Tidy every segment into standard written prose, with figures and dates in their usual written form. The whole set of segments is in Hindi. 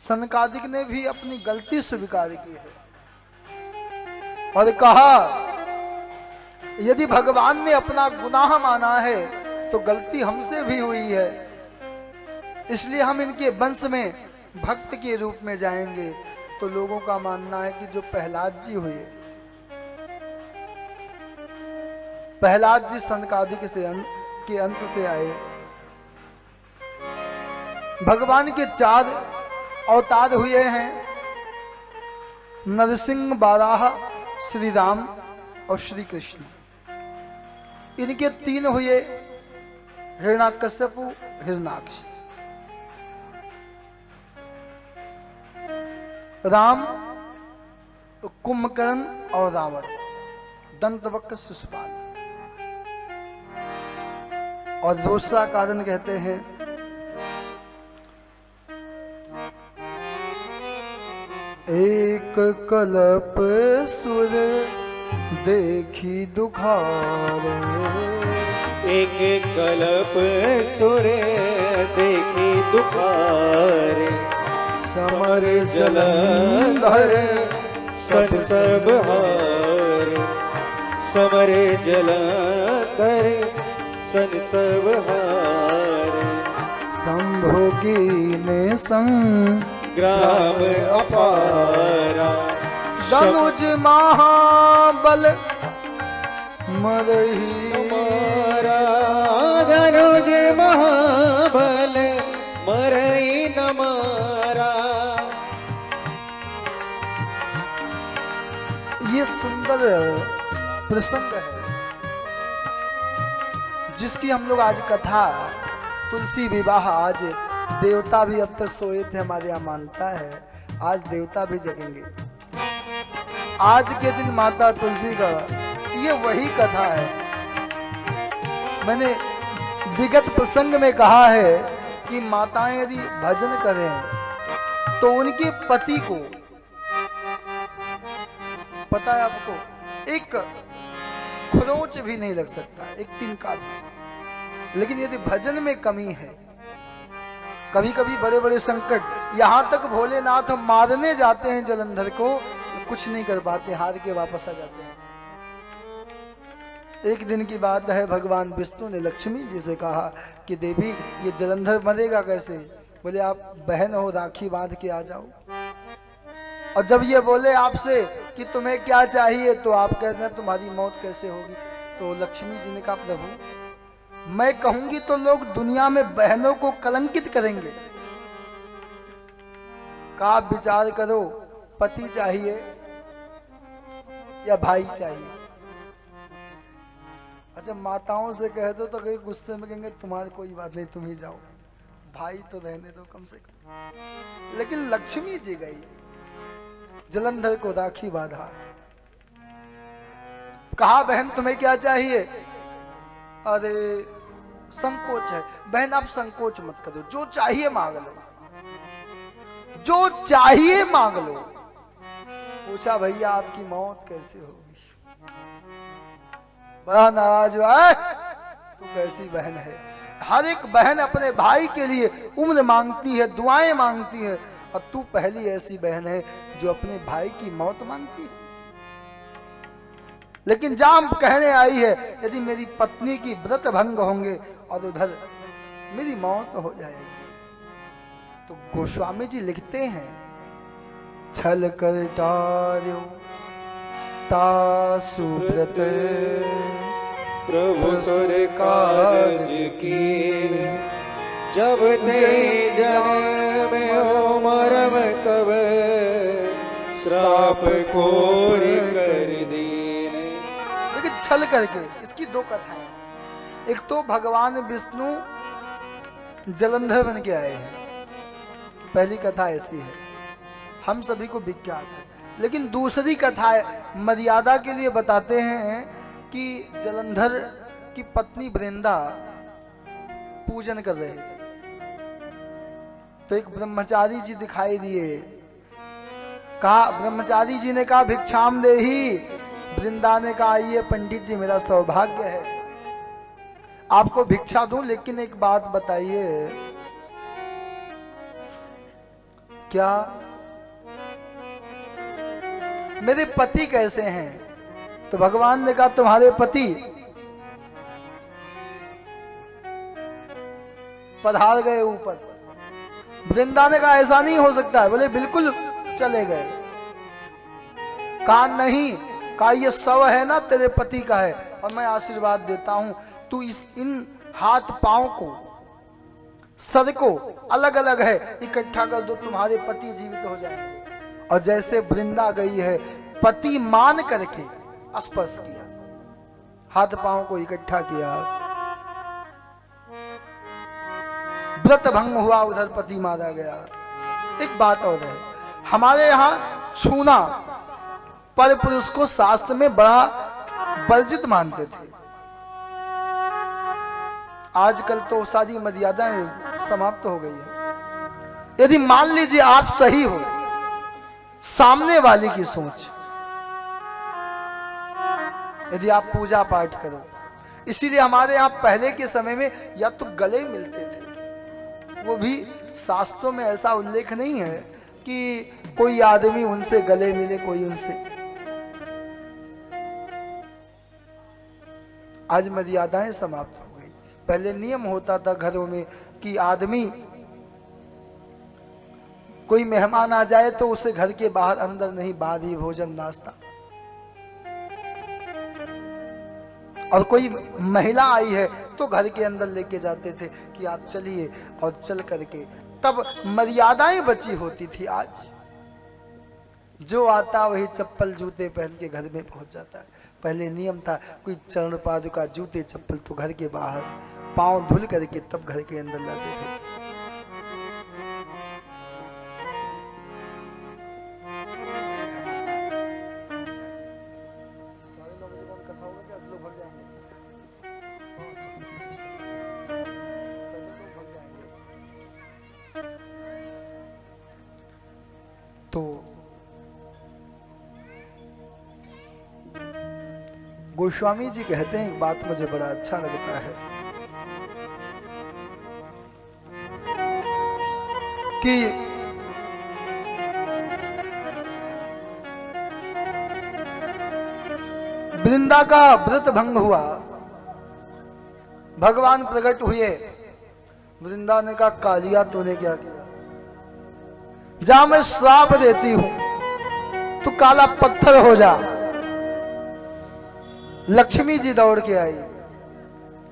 सनकादिक ने भी अपनी गलती स्वीकार की है और कहा यदि भगवान ने अपना गुनाह माना है तो गलती हमसे भी हुई है, इसलिए हम इनके वंश में भक्त के रूप में जाएंगे। तो लोगों का मानना है कि जो प्रहलाद जी हुए, प्रहलाद जी सनकादिक के अंश से आए। भगवान के 4 अवतार हुए हैं, नरसिंह, बाराह, श्री राम और श्री कृष्ण। इनके 3 हुए, हिरण्याकश्यपु, हिरण्याक्ष। राम, कुंभकर्ण और रावण, दंतवक्र, शिशुपाल। और दूसरा कारण कहते हैं एक कल्प सुर देखी दुखारे, एक कल्प सुर देखी दुखारे, समर जलंधर सन सब हार, समर जलंधर सन सब हार, संभोगी ने ग्राम अपारा, धनुज महाबल मरही हमारा, धनुज महाबल मरई न मारा। ये सुंदर प्रसंग है जिसकी हम लोग आज कथा, तुलसी विवाह, आज देवता भी अब तक सोए थे हमारे यहाँ मानता है, आज देवता भी जगेंगे। आज के दिन माता तुलसी का ये वही कथा है। मैंने विगत प्रसंग में कहा है कि माताएं यदि भजन करें तो उनके पति को, पता है आपको, एक खरोंच भी नहीं लग सकता, एक तिनका भी। लेकिन यदि भजन में कमी है, कभी कभी बड़े बड़े संकट, यहां तक भोलेनाथ मारने जाते हैं जलंधर को, कुछ नहीं कर पाते, हार के वापस आ जाते हैं। एक दिन की बात है, भगवान विष्णु ने लक्ष्मी जी से कहा कि देवी ये जलंधर मरेगा कैसे? बोले आप बहन हो, राखी बांध के आ जाओ। और जब ये बोले आपसे कि तुम्हें क्या चाहिए, तो आप कहते हैं तुम्हारी मौत कैसे होगी? तो लक्ष्मी जी ने कहा प्रभु मैं कहूंगी तो लोग दुनिया में बहनों को कलंकित करेंगे, का आप विचार करो, पति चाहिए या भाई चाहिए? अच्छा माताओं से कह दो तो कहीं गुस्से में कहेंगे तुम्हारी कोई बात नहीं, तुम ही जाओ, भाई तो रहने दो कम से कम। लेकिन लक्ष्मी जी गई, जलंधर को राखी बांधा, कहा बहन तुम्हें क्या चाहिए? अरे संकोच है। बहन आप संकोच मत करो, जो चाहिए मांग लो, जो चाहिए मांग लो। पूछा भैया आपकी मौत कैसे होगी? बड़ा नाराज हुआ, तू कैसी बहन है? हर एक बहन अपने भाई के लिए उम्र मांगती है, दुआएं मांगती है, और तू पहली ऐसी बहन है जो अपने भाई की मौत मांगती है। लेकिन जाम कहने आई है यदि मेरी पत्नी की व्रत भंग होंगे और उधर मेरी मौत हो जाएगी। तो गोस्वामी जी लिखते हैं, छल कर टार्यो तासुव्रत प्रभु सुर कारज की, जब ते जन्म हो मरम तब श्राप कोर कर दीन। लेकिन छल करके, इसकी 2 कथाएं। एक तो भगवान विष्णु जलंधर बन के आए हैं, पहली कथा ऐसी है, हम सभी को विख्यात है। लेकिन दूसरी कथा मर्यादा के लिए बताते हैं कि जलंधर की पत्नी वृंदा पूजन कर रहे थे, तो एक ब्रह्मचारी जी दिखाई दिए। कहा, ब्रह्मचारी जी ने कहा भिक्षाम देही। वृंदा ने कहा ये पंडित जी मेरा सौभाग्य है, आपको भिक्षा दूं, लेकिन एक बात बताइए क्या मेरे पति कैसे हैं? तो भगवान ने कहा तुम्हारे पति पधार गए ऊपर। वृंदा ने कहा ऐसा नहीं हो सकता है। बोले बिल्कुल चले गए। कहा नहीं, कहा ये शव है ना तेरे पति का है, और मैं आशीर्वाद देता हूं तू इन हाथ पांव को, सर को अलग अलग है इकट्ठा कर दो, तुम्हारे पति जीवित हो जाएंगे। और जैसे वृंदा गई है, पति मान करके स्पर्श किया, हाथ पांव को इकट्ठा किया, व्रत भंग हुआ, उधर पति मारा गया। एक बात और है, हमारे यहां छूना पर पुरुष को शास्त्र में बड़ा वर्जित मानते थे। आजकल तो सारी मर्यादाएं समाप्त हो गई है। यदि मान लीजिए आप सही हो, सामने वाले की सोच, यदि आप पूजा पाठ करो, इसीलिए हमारे यहां पहले के समय में या तो गले मिलते थे, वो भी शास्त्रों में ऐसा उल्लेख नहीं है कि कोई आदमी उनसे गले मिले, कोई उनसे। आज मर्यादाएं समाप्त हो गई। पहले नियम होता था घरों में कि आदमी, कोई मेहमान आ जाए तो उसे घर के बाहर, अंदर नहीं, बाहर ही भोजन नाश्ता। और कोई महिला आई है तो घर के अंदर लेके जाते थे कि आप चलिए, और चल करके तब मर्यादाएं बची होती थी। आज जो आता वही चप्पल जूते पहन के घर में पहुंच जाता है। पहले नियम था कोई चरण पादुका जूते चप्पल तो घर के बाहर, पांव धुल करके तब घर के अंदर लाते थे। तो गोस्वामी जी कहते हैं, एक बात मुझे बड़ा अच्छा लगता है कि वृंदा का व्रत भंग हुआ, भगवान प्रकट हुए। वृंदा ने कहा कालिया तूने क्या किया? जा मैं श्राप देती हूं, तू काला पत्थर हो जा। लक्ष्मी जी दौड़ के आई,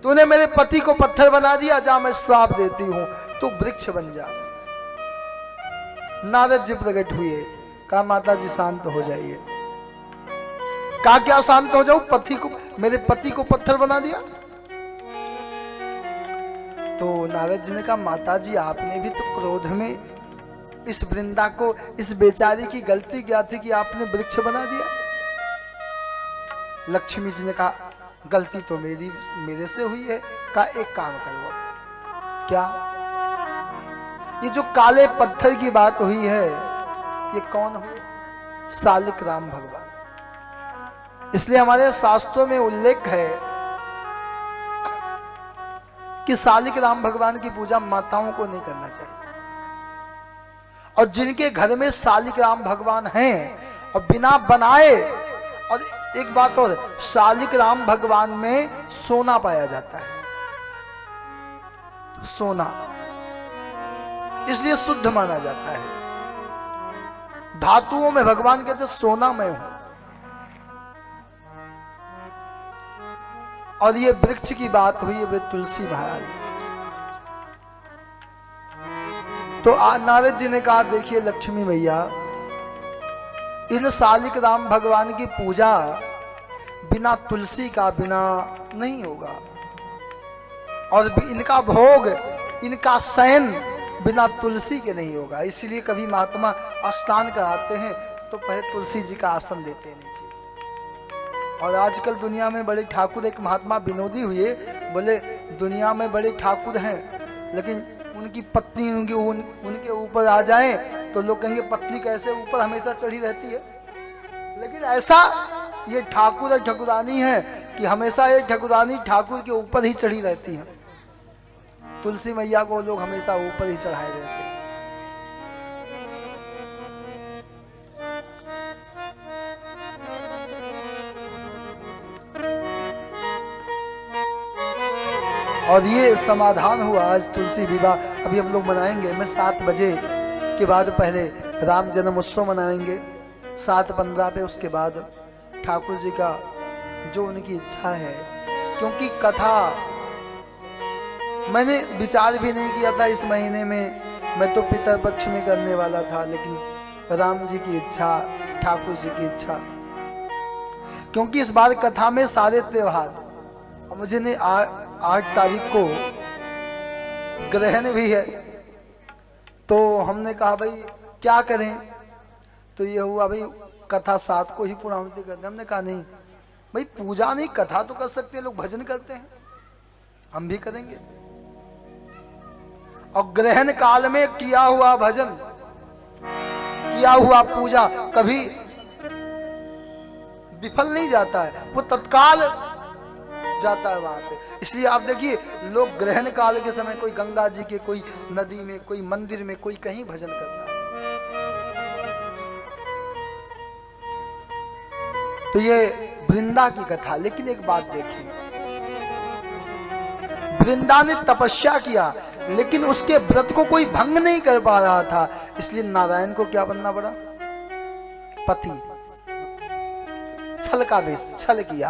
तूने मेरे पति को पत्थर बना दिया, जा मैं श्राप देती हूं, तू वृक्ष बन जा। नारद जी प्रकट हुए, कहा माता जी शांत हो जाइए। कहा क्या शांत हो जाऊं? पति को, मेरे पति को पत्थर बना दिया। तो नारद जी ने कहा माता जी आपने भी तो क्रोध में इस वृंदा को, इस बेचारी की गलती क्या थी कि आपने वृक्ष बना दिया? लक्ष्मी जी ने कहा गलती तो मेरे से हुई है। कहा एक काम करो, क्या? ये जो काले पत्थर की बात हुई है, ये कौन हुए? शालिक राम भगवान। इसलिए हमारे शास्त्रों में उल्लेख है कि शालिक राम भगवान की पूजा माताओं को नहीं करना चाहिए। और जिनके घर में शालिक राम भगवान हैं और बिना बनाए, और एक बात और, शालिक राम भगवान में सोना पाया जाता है, सोना, इसलिए शुद्ध माना जाता है। धातुओं में भगवान कहते सोना मैं हूं। और ये वृक्ष की बात हुई है, वे तुलसी महाराज। तो नारद जी ने कहा देखिए लक्ष्मी मैया, इन शालिक राम भगवान की पूजा बिना तुलसी का बिना नहीं होगा, और इनका भोग, इनका शयन बिना तुलसी के नहीं होगा। इसलिए कभी महात्मा स्नान कराते हैं तो पहले तुलसी जी का आसन देते हैं नीचे। और आजकल दुनिया में बड़े ठाकुर, एक महात्मा विनोदी हुए, बोले दुनिया में बड़े ठाकुर हैं, लेकिन उनकी पत्नी उनके ऊपर आ जाए तो लोग कहेंगे पत्नी कैसे ऊपर हमेशा चढ़ी रहती है। लेकिन ऐसा ये ठाकुर और ठाकुरानी है कि हमेशा ये ठाकुरानी ठाकुर के ऊपर ही चढ़ी रहती है। तुलसी मैया को लोग हमेशा ऊपर ही चढ़ाए रहते हैं। और ये समाधान हुआ आज तुलसी विवाह अभी हम लोग मनाएंगे। मैं 7 बजे के बाद पहले राम जन्म उत्सव मनाएंगे 7:15 पे, उसके बाद ठाकुर जी का जो उनकी इच्छा है। क्योंकि कथा मैंने विचार भी नहीं किया था इस महीने में, मैं तो पितर पक्ष में करने वाला था, लेकिन राम जी की इच्छा, ठाकुर जी की इच्छा। क्योंकि इस बार कथा में सारे त्योहार, और मुझे ने 8 तारीख को ग्रहण भी है, तो हमने कहा भाई क्या करें। तो ये हुआ भाई कथा 7 को ही पूर्णाहुति करते हैं। हमने कहा नहीं भाई, पूजा नहीं कथा तो कर सकते हैं, लोग भजन करते हैं, हम भी करेंगे। और ग्रहण काल में किया हुआ भजन, किया हुआ पूजा कभी विफल नहीं जाता है, वो तत्काल जाता है वहां पे। इसलिए आप देखिए लोग ग्रहण काल के समय कोई गंगा जी के, कोई नदी में, कोई मंदिर में, कोई कहीं भजन करता है। तो ये वृंदा की कथा। लेकिन एक बात देखिए, वृंदा ने तपस्या किया लेकिन उसके व्रत को कोई भंग नहीं कर पा रहा था, इसलिए नारायण को क्या बनना पड़ा? पति। छल का वेश, छल किया।